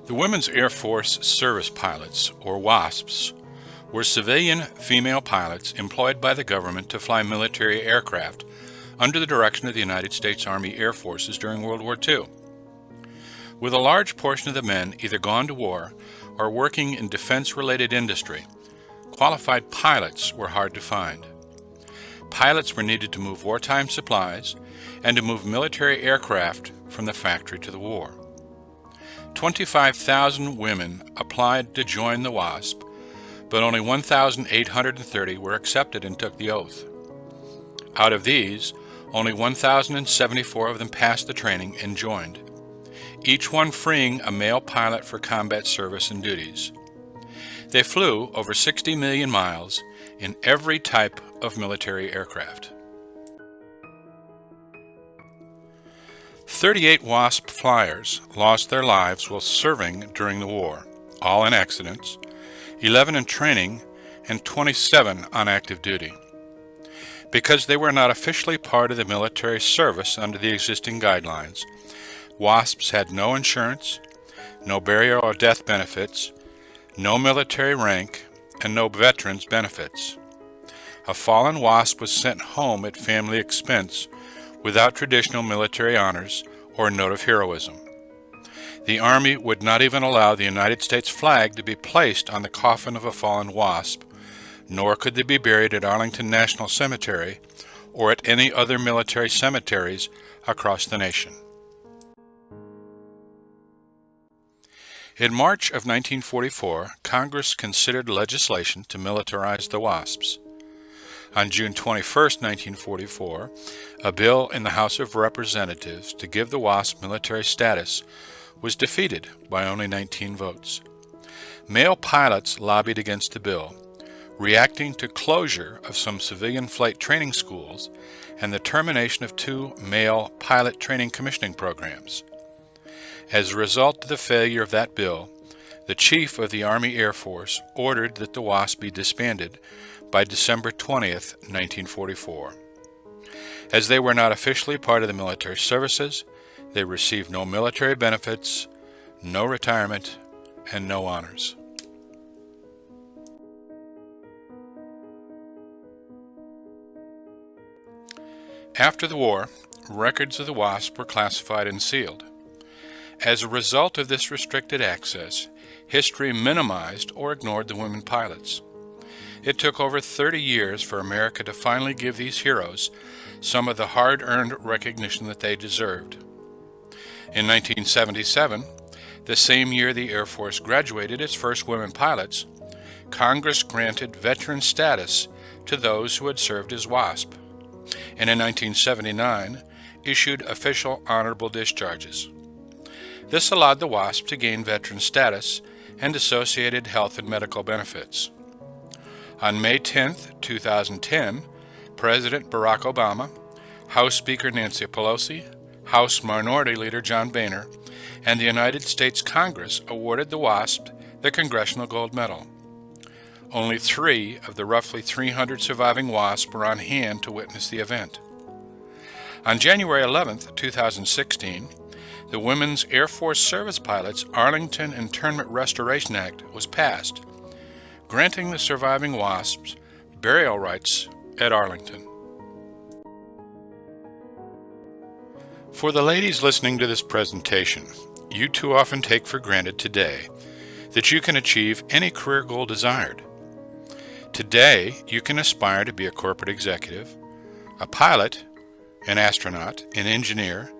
The Women's Air Force Service Pilots, or WASPs, were civilian female pilots employed by the government to fly military aircraft under the direction of the United States Army Air Forces during World War II. With a large portion of the men either gone to war or working in defense-related industry, qualified pilots were hard to find. Pilots were needed to move wartime supplies and to move military aircraft from the factory to the war. 25,000 women applied to join the WASP, but only 1,830 were accepted and took the oath. Out of these, only 1,074 of them passed the training and joined, each one freeing a male pilot for combat service and duties. They flew over 60 million miles in every type of military aircraft. 38 WASP flyers lost their lives while serving during the war, all in accidents, 11 in training, and 27 on active duty. Because they were not officially part of the military service under the existing guidelines, WASPs had no insurance, no burial or death benefits, no military rank, and no veterans benefits. A fallen WASP was sent home at family expense without traditional military honors or note of heroism. The Army would not even allow the United States flag to be placed on the coffin of a fallen WASP, nor could they be buried at Arlington National Cemetery or at any other military cemeteries across the nation. In March of 1944, Congress considered legislation to militarize the WASPs. On June 21, 1944, a bill in the House of Representatives to give the WASP military status was defeated by only 19 votes. Male pilots lobbied against the bill, reacting to closure of some civilian flight training schools and the termination of 2 male pilot training commissioning programs. As a result of the failure of that bill, the Chief of the Army Air Force ordered that the WASP be disbanded by December 20, 1944. As they were not officially part of the military services, they received no military benefits, no retirement, and no honors. After the war, records of the WASP were classified and sealed. As a result of this restricted access, history minimized or ignored the women pilots. It took over 30 years for America to finally give these heroes some of the hard-earned recognition that they deserved. In 1977, the same year the Air Force graduated its first women pilots, Congress granted veteran status to those who had served as WASP, and in 1979 issued official honorable discharges. This allowed the WASP to gain veteran status and associated health and medical benefits. On May 10, 2010, President Barack Obama, House Speaker Nancy Pelosi, House Minority Leader John Boehner, and the United States Congress awarded the WASP the Congressional Gold Medal. Only 3 of the roughly 300 surviving WASP were on hand to witness the event. On January 11, 2016, the Women's Air Force Service Pilots Arlington Internment Restoration Act was passed, granting the surviving WASPs burial rights at Arlington. For the ladies listening to this presentation, you too often take for granted today that you can achieve any career goal desired. Today, you can aspire to be a corporate executive, a pilot, an astronaut, an engineer,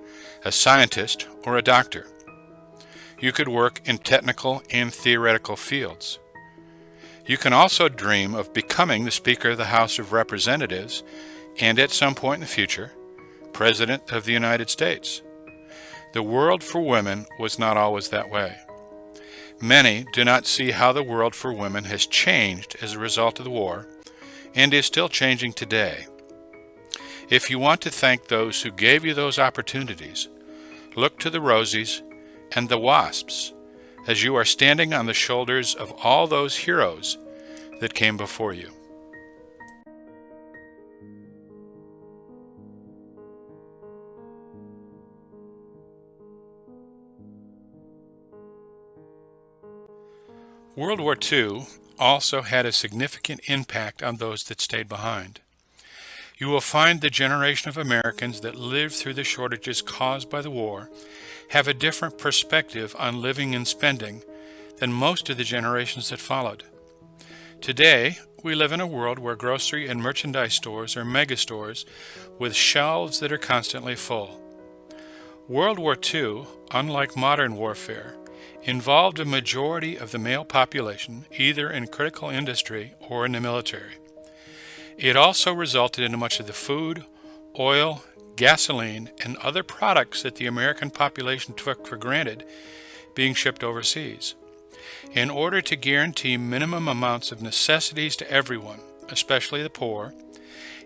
a scientist, or a doctor. You could work in technical and theoretical fields. You can also dream of becoming the Speaker of the House of Representatives and, at some point in the future, President of the United States. The world for women was not always that way. Many do not see how the world for women has changed as a result of the war and is still changing today. If you want to thank those who gave you those opportunities, look to the Rosies and the WASPs as you are standing on the shoulders of all those heroes that came before you. World War II also had a significant impact on those that stayed behind. You will find the generation of Americans that lived through the shortages caused by the war have a different perspective on living and spending than most of the generations that followed. Today, we live in a world where grocery and merchandise stores are megastores with shelves that are constantly full. World War II, unlike modern warfare, involved a majority of the male population either in critical industry or in the military. It also resulted in much of the food, oil, gasoline, and other products that the American population took for granted being shipped overseas. In order to guarantee minimum amounts of necessities to everyone, especially the poor,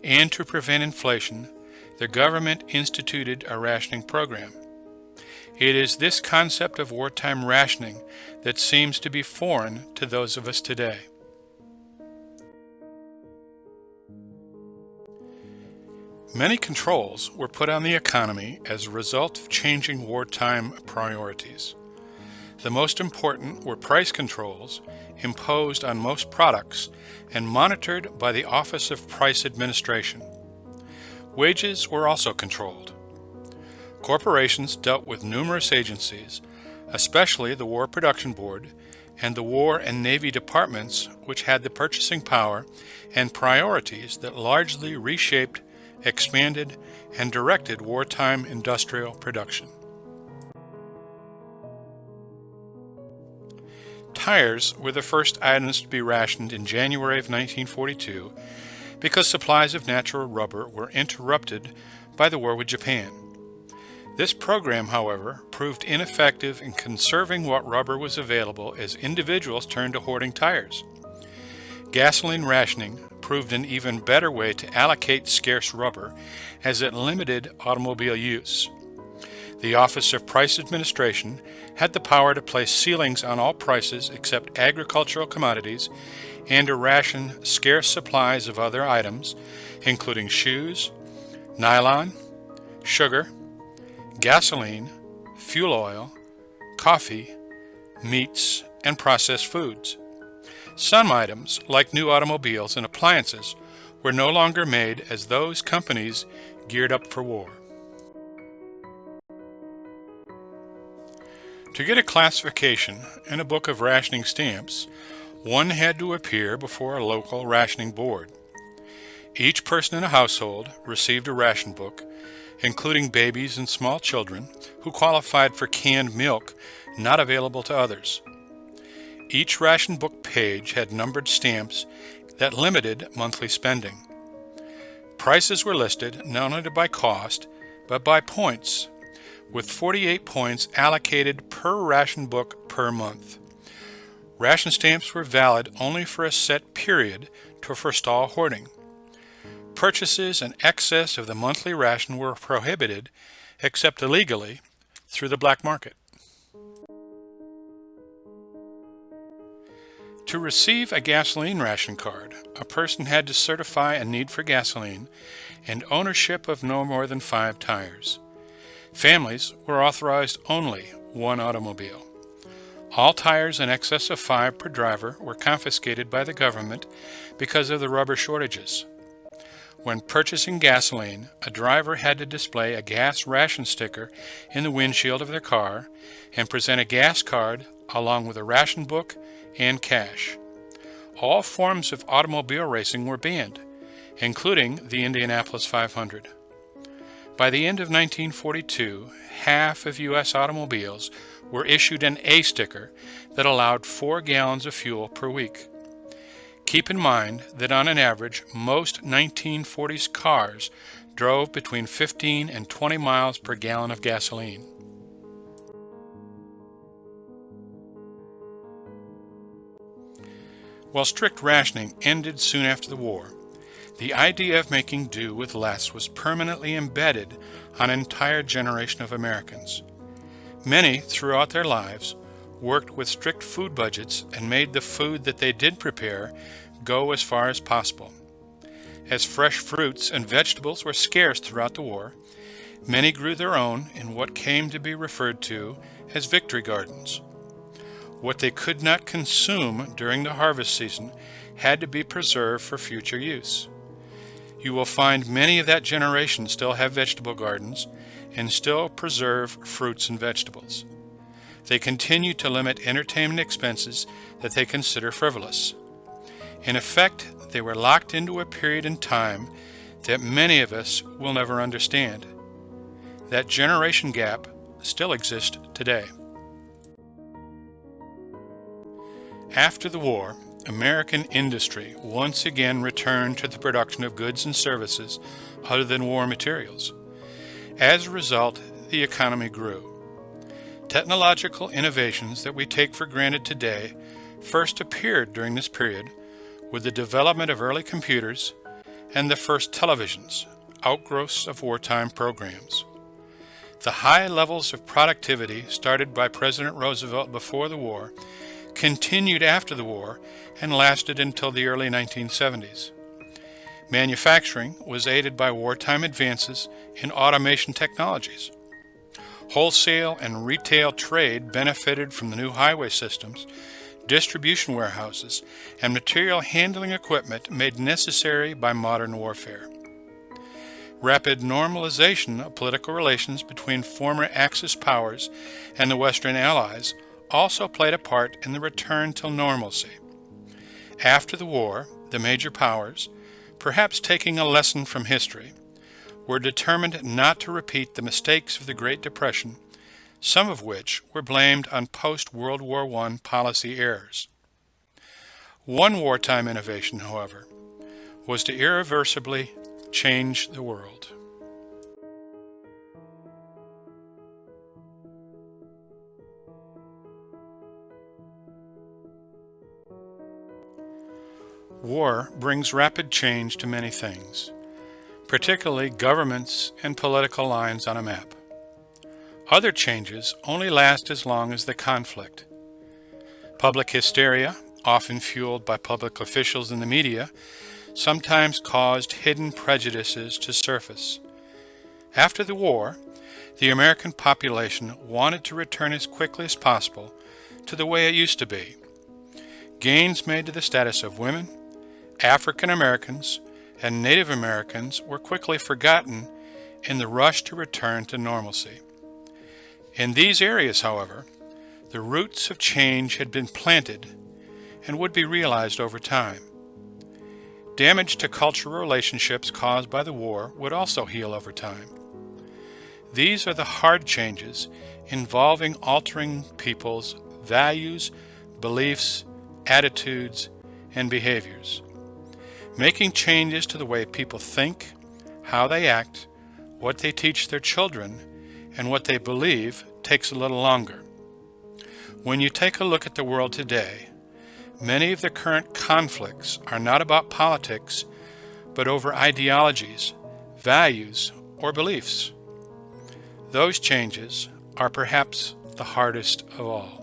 and to prevent inflation, the government instituted a rationing program. It is this concept of wartime rationing that seems to be foreign to those of us today. Many controls were put on the economy as a result of changing wartime priorities. The most important were price controls imposed on most products and monitored by the Office of Price Administration. Wages were also controlled. Corporations dealt with numerous agencies, especially the War Production Board and the War and Navy departments, which had the purchasing power and priorities that largely reshaped, expanded, and directed wartime industrial production. Tires were the first items to be rationed in January of 1942 because supplies of natural rubber were interrupted by the war with Japan. This program, however, proved ineffective in conserving what rubber was available as individuals turned to hoarding tires. Gasoline rationing proved an even better way to allocate scarce rubber as it limited automobile use. The Office of Price Administration had the power to place ceilings on all prices except agricultural commodities and to ration scarce supplies of other items, including shoes, nylon, sugar, gasoline, fuel oil, coffee, meats, and processed foods. Some items, like new automobiles and appliances, were no longer made as those companies geared up for war. To get a classification and a book of rationing stamps, one had to appear before a local rationing board. Each person in a household received a ration book, including babies and small children who qualified for canned milk not available to others. Each ration book page had numbered stamps that limited monthly spending. Prices were listed not only by cost, but by points, with 48 points allocated per ration book per month. Ration stamps were valid only for a set period to forestall hoarding. Purchases in excess of the monthly ration were prohibited, except illegally, through the black market. To receive a gasoline ration card, a person had to certify a need for gasoline and ownership of no more than 5 tires. Families were authorized only one automobile. All tires in excess of 5 per driver were confiscated by the government because of the rubber shortages. When purchasing gasoline, a driver had to display a gas ration sticker in the windshield of their car and present a gas card along with a ration book and cash. All forms of automobile racing were banned, including the Indianapolis 500. By the end of 1942, half of U.S. automobiles were issued an A sticker that allowed 4 gallons of fuel per week. Keep in mind that on an average, most 1940s cars drove between 15 and 20 miles per gallon of gasoline. While strict rationing ended soon after the war, the idea of making do with less was permanently embedded on an entire generation of Americans. Many, throughout their lives, worked with strict food budgets and made the food that they did prepare go as far as possible. As fresh fruits and vegetables were scarce throughout the war, many grew their own in what came to be referred to as victory gardens. What they could not consume during the harvest season had to be preserved for future use. You will find many of that generation still have vegetable gardens and still preserve fruits and vegetables. They continue to limit entertainment expenses that they consider frivolous. In effect, they were locked into a period in time that many of us will never understand. That generation gap still exists today. After the war, American industry once again returned to the production of goods and services other than war materials. As a result, the economy grew. Technological innovations that we take for granted today first appeared during this period with the development of early computers and the first televisions, outgrowths of wartime programs. The high levels of productivity started by President Roosevelt before the war continued after the war and lasted until the early 1970s. Manufacturing was aided by wartime advances in automation technologies. Wholesale and retail trade benefited from the new highway systems, distribution warehouses, and material handling equipment made necessary by modern warfare. Rapid normalization of political relations between former Axis powers and the Western Allies also played a part in the return to normalcy. After the war, the major powers, perhaps taking a lesson from history, were determined not to repeat the mistakes of the Great Depression, some of which were blamed on post-World War I policy errors. One wartime innovation, however, was to irreversibly change the world. War brings rapid change to many things, particularly governments and political lines on a map. Other changes only last as long as the conflict. Public hysteria, often fueled by public officials and the media, sometimes caused hidden prejudices to surface. After the war, the American population wanted to return as quickly as possible to the way it used to be. Gains made to the status of women, African Americans, and Native Americans were quickly forgotten in the rush to return to normalcy. In these areas, however, the roots of change had been planted and would be realized over time. Damage to cultural relationships caused by the war would also heal over time. These are the hard changes involving altering people's values, beliefs, attitudes, and behaviors. Making changes to the way people think, how they act, what they teach their children, and what they believe takes a little longer. When you take a look at the world today, many of the current conflicts are not about politics, but over ideologies, values, or beliefs. Those changes are perhaps the hardest of all.